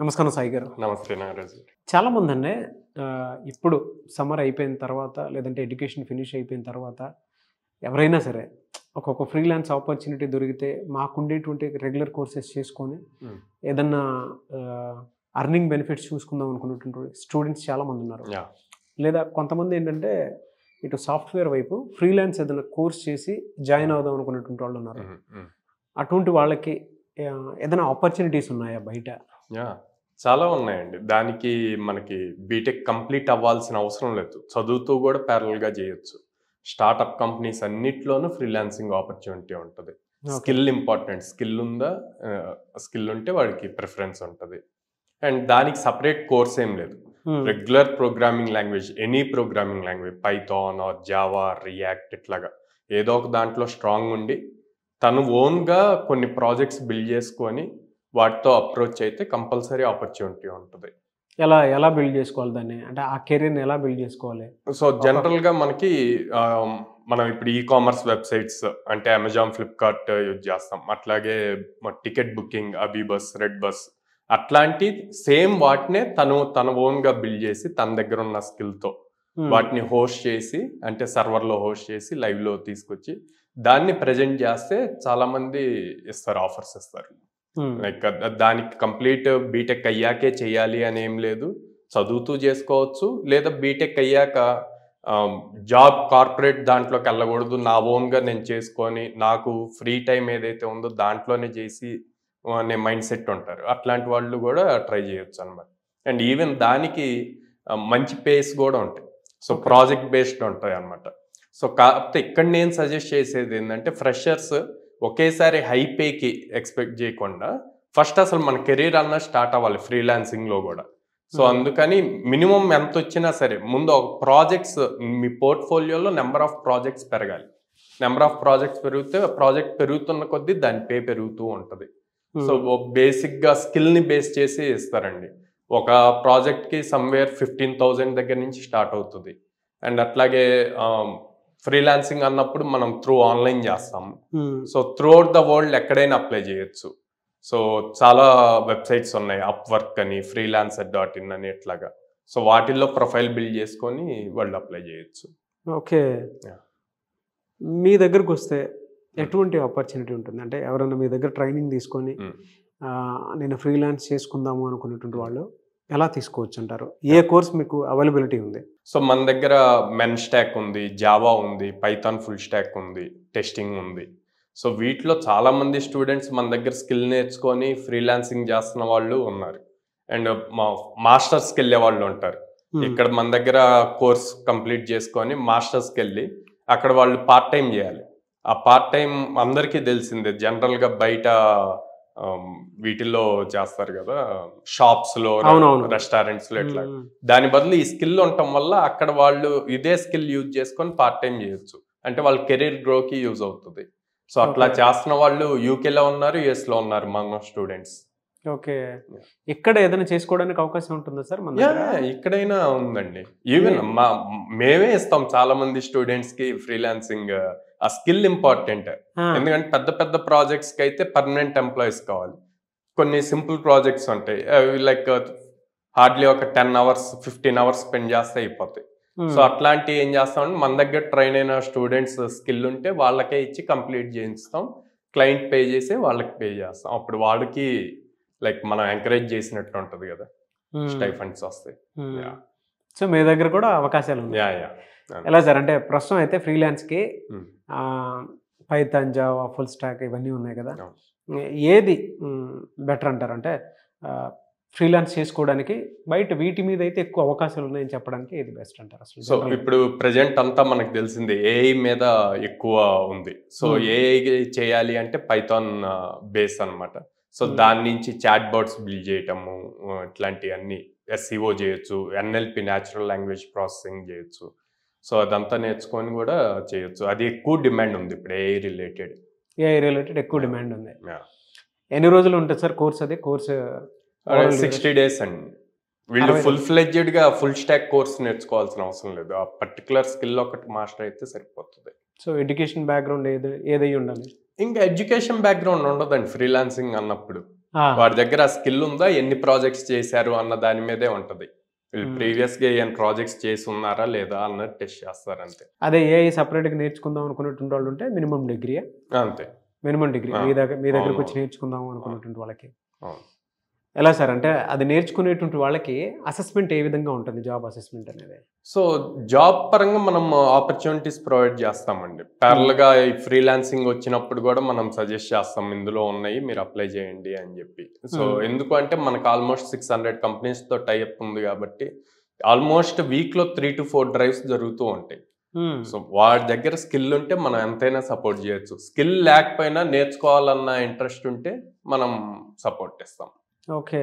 నమస్కారం సాయి గారు. నమస్తే నాగరాజు. చాలామందండి ఇప్పుడు సమ్మర్ అయిపోయిన తర్వాత లేదంటే ఎడ్యుకేషన్ ఫినిష్ అయిపోయిన తర్వాత ఎవరైనా సరే ఒక్కొక్క ఫ్రీలాన్స్ ఆపర్చునిటీ దొరికితే మాకుండేటువంటి రెగ్యులర్ కోర్సెస్ చేసుకొని ఏదన్నా అర్నింగ్ బెనిఫిట్స్ చూసుకుందాం అనుకున్నటువంటి స్టూడెంట్స్ చాలామంది ఉన్నారు. లేదా కొంతమంది ఏంటంటే ఇటు సాఫ్ట్వేర్ వైపు ఫ్రీలాన్స్ ఏదైనా కోర్స్ చేసి జాయిన్ అవుదాం అనుకున్నటువంటి వాళ్ళు ఉన్నారు. అటువంటి వాళ్ళకి ఏదైనా ఆపర్చునిటీస్ ఉన్నాయా బయట? చాలా ఉన్నాయండి. దానికి మనకి బీటెక్ కంప్లీట్ అవ్వాల్సిన అవసరం లేదు. చదువుతూ కూడా ప్యారల్గా చేయొచ్చు. స్టార్టప్ కంపెనీస్ అన్నిట్లోనూ ఫ్రీలాన్సింగ్ ఆపర్చునిటీ ఉంటుంది. Skill important. స్కిల్ ఉంటే వాడికి ప్రిఫరెన్స్ ఉంటుంది. అండ్ దానికి సపరేట్ కోర్స్ ఏం లేదు. Regular programming language, any programming language, Python or Java, React ఇట్లాగా ఏదో ఒక దాంట్లో స్ట్రాంగ్ ఉండి తను ఓన్గా కొన్ని ప్రాజెక్ట్స్ బిల్డ్ చేసుకొని వాటితో అప్రోచ్ అయితే కంపల్సరీ ఆపర్చునిటీ ఉంటుంది. ఎలా బిల్డ్ చేసుకోవాలి దాన్ని? అంటే ఆ కెరీర్ని ఎలా బిల్డ్ చేసుకోవాలి? సో జనరల్గా మనకి మనం ఇప్పుడు ఈకామర్స్ వెబ్సైట్స్ అంటే అమెజాన్, ఫ్లిప్కార్ట్ యూజ్ చేస్తాం. అట్లాగే ticket booking, AbhiBus, red bus అట్లాంటి సేమ్ వాటినే తన ఓన్గా బిల్డ్ చేసి తన దగ్గర ఉన్న స్కిల్తో వాటిని హోస్ట్ చేసి, అంటే సర్వర్లో హోస్ట్ చేసి లైవ్లో తీసుకొచ్చి దాన్ని ప్రజెంట్ చేస్తే చాలా మంది ఇస్తారు, ఆఫర్స్ ఇస్తారు. లైక్ దానికి కంప్లీట్ బీటెక్ అయ్యాకే చేయాలి అని ఏం లేదు. చదువుతూ చేసుకోవచ్చు. లేదా బీటెక్ అయ్యాక జాబ్ కార్పొరేట్ దాంట్లోకి వెళ్ళకూడదు, నా ఓన్గా నేను చేసుకొని నాకు ఫ్రీ టైం ఏదైతే ఉందో దాంట్లోనే చేసి అనే మైండ్ సెట్ ఉంటారు. అట్లాంటి వాళ్ళు కూడా ట్రై చేయొచ్చు అనమాట. అండ్ ఈవెన్ దానికి మంచి పేస్ కూడా ఉంటాయి. సో ప్రాజెక్ట్ బేస్డ్ ఉంటాయి అనమాట. సో కాకపోతే ఇక్కడ నేను సజెస్ట్ చేసేది ఏంటంటే ఫ్రెషర్స్ ఒకేసారి హై పేకి ఎక్స్పెక్ట్ చేయకుండా ఫస్ట్ అసలు మన కెరీర్ అన్న స్టార్ట్ అవ్వాలి ఫ్రీలాన్సింగ్లో కూడా. సో అందుకని మినిమం ఎంత వచ్చినా సరే ముందు ఒక ప్రాజెక్ట్స్ మీ పోర్ట్ఫోలియోలో నెంబర్ ఆఫ్ ప్రాజెక్ట్స్ పెరగాలి. నెంబర్ ఆఫ్ ప్రాజెక్ట్స్ పెరిగితే ప్రాజెక్ట్ పెరుగుతున్న కొద్దీ దాని పే పెరుగుతూ ఉంటుంది. సో బేసిక్గా స్కిల్ని బేస్ చేసి ఇస్తారండి. ఒక ప్రాజెక్ట్కి సమ్వేర్ 15,000 దగ్గర నుంచి స్టార్ట్ అవుతుంది. అండ్ అట్లాగే ఫ్రీలాన్సింగ్ అన్నప్పుడు మనం త్రూ ఆన్లైన్ చేస్తాం. So through out the world ఎక్కడైనా అప్లై చేయొచ్చు. సో చాలా వెబ్సైట్స్ ఉన్నాయి, అప్వర్క్ అని, freelancer.in అని ఇట్లాగా. సో వాటిల్లో ప్రొఫైల్ బిల్డ్ చేసుకొని వాళ్ళు అప్లై చేయొచ్చు. ఓకే, మీ దగ్గరకు వస్తే ఎటువంటి ఆపర్చునిటీ ఉంటుంది? అంటే ఎవరైనా మీ దగ్గర ట్రైనింగ్ తీసుకొని నేను ఫ్రీలాన్స్ చేసుకుందాము అనుకునేటువంటి వాళ్ళు ఎలా తీసుకోవచ్చు అంటారు? ఏ కోర్స్ మీకు అవైలబిలిటీ ఉంది? సో మన దగ్గర మెన్ స్టాక్ ఉంది, జావా ఉంది, పైథాన్ ఫుల్ స్టాక్ ఉంది, టెస్టింగ్ ఉంది. సో వీటిలో చాలా మంది స్టూడెంట్స్ మన దగ్గర స్కిల్ నేర్చుకొని ఫ్రీలాన్సింగ్ చేస్తున్న వాళ్ళు ఉన్నారు. అండ్ మాస్టర్స్కి వెళ్ళే వాళ్ళు ఉంటారు. ఇక్కడ మన దగ్గర కోర్స్ కంప్లీట్ చేసుకొని మాస్టర్స్కి వెళ్ళి అక్కడ వాళ్ళు పార్ట్ టైం చేయాలి. ఆ పార్ట్ టైం అందరికీ తెలిసిందే, జనరల్గా బయట వీటిల్లో చేస్తారు కదా, షాప్స్లో, రెస్టారెంట్స్లో ఇట్లా. దాని బదులు ఈ స్కిల్ ఉండటం వల్ల అక్కడ వాళ్ళు ఇదే స్కిల్ యూజ్ చేసుకొని పార్ట్ టైం చేయొచ్చు. అంటే వాళ్ళ కెరీర్ గ్రోకి యూజ్ అవుతుంది. సో అట్లా చేస్తున్న వాళ్ళు యూకేలో ఉన్నారు, యుఎస్లో ఉన్నారు మన స్టూడెంట్స్. ఓకే, ఇక్కడ ఏదైనా చేసుకోవడానికి అవకాశం ఉంటుందా సార్? ఇక్కడైనా ఉందండి. ఈవెన్ మేమే ఇస్తాం చాలా మంది స్టూడెంట్స్ కి ఫ్రీలాన్సింగ్. ఆ స్కిల్ ఇంపార్టెంట్. ఎందుకంటే పెద్ద పెద్ద ప్రాజెక్ట్స్ కి అయితే పర్మనెంట్ ఎంప్లాయీస్ కావాలి. కొన్ని సింపుల్ ప్రాజెక్ట్స్ ఉంటాయి, లైక్ హార్డ్లీ ఒక 10 hours 15 hours స్పెండ్ చేస్తే అయిపోతాయి. సో అట్లాంటి ఏం చేస్తామంటే మన దగ్గర ట్రైన్ అయిన స్టూడెంట్స్ స్కిల్ ఉంటే వాళ్ళకే ఇచ్చి కంప్లీట్ చేయిస్తాం. క్లయింట్ పే చేసి వాళ్ళకి పే చేస్తాం. అప్పుడు వాళ్ళకి లైక్ మనం ఎంకరేజ్ చేసినట్టు ఉంటుంది కదా, స్టైఫండ్స్ వస్తాయి. సో మీ దగ్గర కూడా అవకాశాలు ఉన్నాయి. ఎలా సార్? అంటే ప్రస్తుతం అయితే ఫ్రీలాన్స్కి పైథాన్, జావా, ఫుల్ స్టాక్ ఇవన్నీ ఉన్నాయి కదా, ఏది బెటర్ అంటారు? అంటే ఫ్రీలాన్స్ చేసుకోవడానికి బయట వీటి మీద అయితే ఎక్కువ అవకాశాలు ఉన్నాయని చెప్పడానికి ఏది బెస్ట్ అంటారు అసలు? సో ఇప్పుడు ప్రజెంట్ అంతా మనకు తెలిసింది ఏఐ మీద ఎక్కువ ఉంది. సో ఏఐ చేయాలి అంటే పైథాన్ బేస్ అనమాట. సో దాని నుంచి చాట్ బాట్స్ బిల్డ్ చేయటము, ఇట్లాంటివన్నీ ఎస్ఈఓ చేయొచ్చు, ఎన్ఎల్పి న్యాచురల్ లాంగ్వేజ్ ప్రాసెసింగ్ చేయొచ్చు. సో అదంతా నేర్చుకొని కూడా చేయొచ్చు. అది ఎక్కువ డిమాండ్ ఉంది ఇప్పుడు ఏఐ రిలేటెడ్ ఎక్కువ డిమాండ్ ఉంది. ఎన్ని రోజులు ఉంటుంది సార్ కోర్స్? అది కోర్స్ 60 days అండి. వీళ్ళు ఫుల్ ఫ్లెడ్జెడ్గా ఫుల్ స్టాక్ కోర్స్ నేర్చుకోవాల్సిన అవసరం లేదు. ఆ పర్టికులర్ స్కిల్ ఒకటి మాస్టర్ అయితే సరిపోతుంది. సో ఎడ్యుకేషన్ బ్యాక్గ్రౌండ్ ఏదై ఉండాలి? ఇంకా ఎడ్యుకేషన్ బ్యాక్గ్రౌండ్ ఉండదండి ఫ్రీలాన్సింగ్ అన్నప్పుడు. వాడి దగ్గర ఆ స్కిల్ ఉందా, ఎన్ని ప్రాజెక్ట్స్ చేశారు అన్న దాని మీదే ఉంటది. వీళ్ళు ప్రీవియస్గా ఏమైనా ప్రాజెక్ట్స్ చేసి ఉన్నారా లేదా అన్నది టెస్ట్ చేస్తారు అంతే. అదే ఏఐ సపరేట్గా నేర్చుకుందాం అనుకున్నటువంటి వాళ్ళు ఉంటే మినిమం డిగ్రీ, అంతే మినిమం డిగ్రీ మీ దగ్గరకు వచ్చి నేర్చుకుందాం అనుకున్నటువంటి వాళ్ళకి ఎలా సార్? అంటే అది నేర్చుకునేటువంటి వాళ్ళకి అసెస్మెంట్ ఏ విధంగా ఉంటుంది, జాబ్ అసెస్మెంట్ అనేది? సో జాబ్ పరంగా మనం ఆపర్చునిటీస్ ప్రొవైడ్ చేస్తామండి. ప్యారల్గా ఈ ఫ్రీలాన్సింగ్ వచ్చినప్పుడు కూడా మనం సజెస్ట్ చేస్తాం, ఇందులో ఉన్నాయి మీరు అప్లై చేయండి అని చెప్పి. సో ఎందుకు అంటే మనకు ఆల్మోస్ట్ 600 కంపెనీస్తో టైఅప్ ఉంది కాబట్టి ఆల్మోస్ట్ వీక్లో 3 to 4 డ్రైవ్స్ జరుగుతూ ఉంటాయి. సో వాడి దగ్గర స్కిల్ ఉంటే మనం ఎంతైనా సపోర్ట్ చేయొచ్చు. స్కిల్ లేకపోయినా నేర్చుకోవాలన్న ఇంట్రెస్ట్ ఉంటే మనం సపోర్ట్ ఇస్తాం. ఓకే.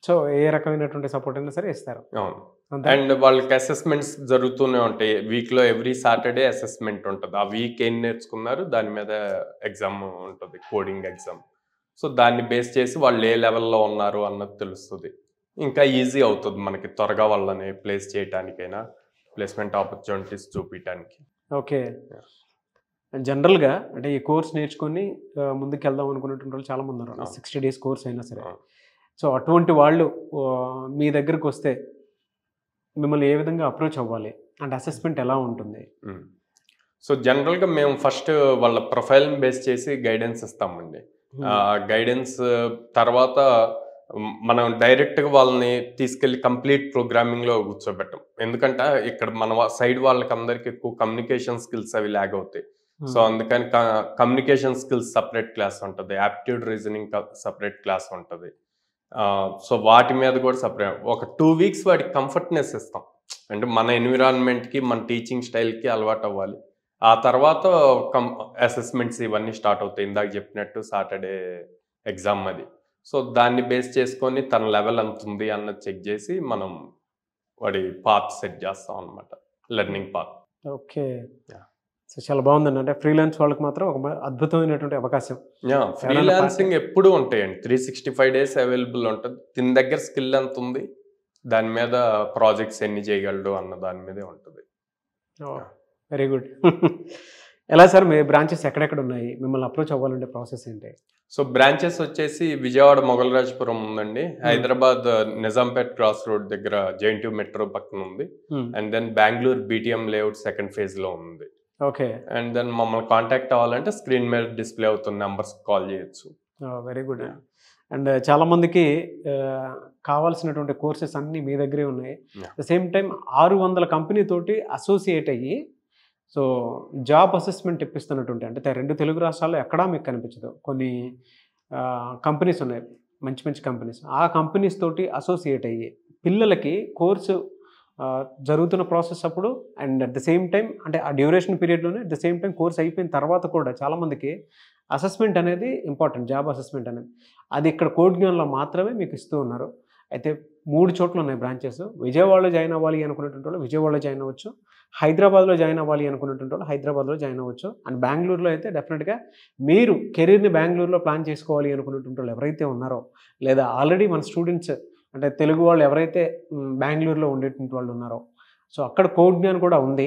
సో ఏ రకమైనటువంటి సపోర్ట్ అయినా సరే ఇస్తారు. అవును. అండ్ వాళ్ళకి అసెస్మెంట్స్ జరుగుతూనే ఉంటాయి. వీక్లో ఎవ్రీ సాటర్డే అసెస్మెంట్ ఉంటుంది. ఆ వీక్ ఏం నేర్చుకున్నారు దాని మీద ఎగ్జామ్ ఉంటుంది, కోడింగ్ ఎగ్జామ్. సో దాన్ని బేస్ చేసి వాళ్ళు ఏ లెవెల్లో ఉన్నారు అన్నది తెలుస్తుంది. ఇంకా ఈజీ అవుతుంది మనకి త్వరగా వాళ్ళని ప్లేస్ చేయడానికైనా, ప్లేస్మెంట్ ఆపర్చునిటీస్ చూపించడానికి. ఓకే. జనరల్గా అంటే ఈ కోర్స్ నేర్చుకొని ముందుకు వెళ్దాం అనుకున్నటువంటి వాళ్ళు చాలామంది ఉన్నారు, 60 days కోర్స్ అయినా సరే. సో అటువంటి వాళ్ళు మీ దగ్గరకు వస్తే మిమ్మల్ని ఏ విధంగా అప్రోచ్ అవ్వాలి, అంటే అసెస్మెంట్ ఎలా ఉంటుంది? సో జనరల్గా మేము ఫస్ట్ వాళ్ళ ప్రొఫైల్ని బేస్ చేసి గైడెన్స్ ఇస్తామండి. గైడెన్స్ తర్వాత మనం డైరెక్ట్గా వాళ్ళని తీసుకెళ్ళి కంప్లీట్ ప్రోగ్రామింగ్లో కూర్చోబెట్టాం. ఎందుకంటే ఇక్కడ మన సైడ్ వాళ్ళకి అందరికి ఎక్కువ కమ్యూనికేషన్ స్కిల్స్ అవి ల్యాగ్ అవుతాయి. సో అందుకని కమ్యూనికేషన్ స్కిల్స్ సపరేట్ క్లాస్ ఉంటుంది, యాప్టిట్యూడ్ రీజనింగ్ సపరేట్ క్లాస్ ఉంటుంది. సో వాటి మీద కూడా సపరేట్ ఒక 2 weeks వాటికి కంఫర్ట్నెస్ ఇస్తాం. అంటే మన ఎన్విరాన్మెంట్కి మన టీచింగ్ స్టైల్కి అలవాటు అవ్వాలి. ఆ తర్వాత అసెస్మెంట్స్ ఇవన్నీ స్టార్ట్ అవుతాయి. ఇందాక చెప్పినట్టు సాటర్డే ఎగ్జామ్ అది. సో దాన్ని బేస్ చేసుకొని తన లెవెల్ ఎంత ఉంది అన్నది చెక్ చేసి మనం వాడి పాత్ సెట్ చేస్తాం అనమాట, లెర్నింగ్ పాత్. ఓకే. సో చాలా బాగుందండి. అంటే ఫ్రీలాన్స్ వాళ్ళకి మాత్రం ఒక అద్భుతమైనటువంటి అవకాశం. ఫ్రీలాన్సింగ్ ఎప్పుడు ఉంటాయండి, 365 days అవైలబుల్ ఉంటుంది. దీని దగ్గర స్కిల్ ఎంత ఉంది, దాని మీద ప్రాజెక్ట్స్ ఎన్ని చేయగలడు అన్న దాని మీదే ఉంటుంది. Very good. ఎలా సార్ మీ బ్రాంచెస్ ఎక్కడెక్కడ ఉన్నాయి, మిమ్మల్ని అప్రోచ్ అవ్వాలంటే ప్రాసెస్ ఏంటి? సో బ్రాంచెస్ వచ్చేసి విజయవాడ మొగల్రాజపురం ఉందండి, హైదరాబాద్ నిజాంపేట్ క్రాస్ రోడ్ దగ్గర JNTU మెట్రో పక్కన ఉంది, and then Bengaluru BTM layout 2nd phase లో ఉంది. ఓకే. అండ్ దెన్ మమ్మల్ని కాంటాక్ట్ అవ్వాలంటే స్క్రీన్ మీద డిస్ప్లే అవుతున్న నెంబర్స్ కాల్ చేయొచ్చు. Very good. అండ్ చాలామందికి కావాల్సినటువంటి కోర్సెస్ అన్నీ మీ దగ్గరే ఉన్నాయి. At the same time 600 company తోటి అసోసియేట్ అయ్యి సో జాబ్ అసెస్మెంట్ ఇప్పిస్తున్నటువంటి, అంటే 2 తెలుగు రాష్ట్రాల్లో ఎక్కడా మీకు కనిపించదు. కొన్ని కంపెనీస్ ఉన్నాయి, మంచి మంచి కంపెనీస్. ఆ కంపెనీస్ తోటి అసోసియేట్ అయ్యి పిల్లలకి కోర్సు జరుగుతున్న ప్రాసెస్ అప్పుడు and at the same time అంటే ఆ డ్యూరేషన్ పీరియడ్లోనే at the same time course అయిపోయిన తర్వాత కూడా చాలామందికి అసెస్మెంట్ అనేది ఇంపార్టెంట్, జాబ్ అసెస్మెంట్ అనేది. అది ఇక్కడ కోడ్ జ్ఞాన్లో మాత్రమే మీకు ఇస్తూ ఉన్నారు. అయితే 3 చోట్ల ఉన్నాయి బ్రాంచెస్. విజయవాడలో జాయిన్ అవ్వాలి అనుకున్నటువంటి వాళ్ళు విజయవాడలో జాయిన్ అవ్వచ్చు, హైదరాబాద్లో జాయిన్ అవ్వాలి అనుకున్నటువంటి వాళ్ళు హైదరాబాద్లో జాయిన్ అవ్వచ్చు, అండ్ బెంగళూరులో అయితే డెఫినెట్గా మీరు కెరీర్ని బెంగళూరులో ప్లాన్ చేసుకోవాలి అనుకున్నటువంటి వాళ్ళు ఎవరైతే ఉన్నారో, లేదా ఆల్రెడీ మన స్టూడెంట్స్ అంటే తెలుగు వాళ్ళు ఎవరైతే బెంగళూరులో ఉండేటువంటి వాళ్ళు ఉన్నారో, సో అక్కడ కోడ్ జ్ఞాన్ కూడా ఉంది.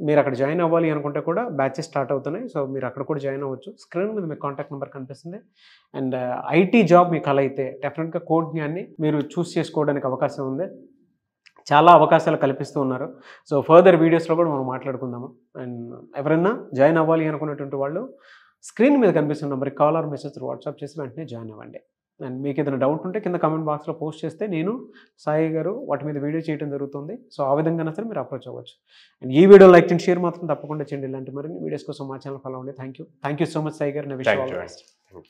మీరు అక్కడ జాయిన్ అవ్వాలి అనుకుంటే కూడా బ్యాచెస్ స్టార్ట్ అవుతున్నాయి. సో మీరు అక్కడ కూడా జాయిన్ అవ్వచ్చు. స్క్రీన్ మీద మీకు కాంటాక్ట్ నెంబర్ కనిపిస్తుంది. అండ్ ఐటీ జాబ్ మీకు అలా అయితే డెఫినెట్గా కోడ్ జ్ఞాన్ని మీరు చూస్ చేసుకోవడానికి అవకాశం ఉంది. చాలా అవకాశాలు కల్పిస్తూ ఉన్నారు. సో ఫర్దర్ వీడియోస్లో కూడా మనం మాట్లాడుకుందాము. అండ్ ఎవరైనా జాయిన్ అవ్వాలి అనుకున్నటువంటి వాళ్ళు స్క్రీన్ మీద కనిపిస్తున్న నెంబర్కి కాల్ ఆర్ మెసేజ్ వాట్సాప్ చేసి వెంటనే జాయిన్ అవ్వండి. అండ్ మీకు ఏదైనా డౌట్ ఉంటే కింద కామెంట్ బాక్స్లో పోస్ట్ చేస్తే నేను సాయి గారు వాటి మీద వీడియో చేయడం జరుగుతుంది. సో ఆ విధంగా సరే మీరు అప్రోచ్ అవ్వచ్చు. అండ్ ఈ వీడియో లైక్ చేయండి, షేర్ మాత్రం తప్పకుండా చేయండి. ఇలాంటి మరిన్ని వీడియోస్ కోసం మా ఛానల్ ఫాలో అవ్వండి. Thank you so much Sai గారు.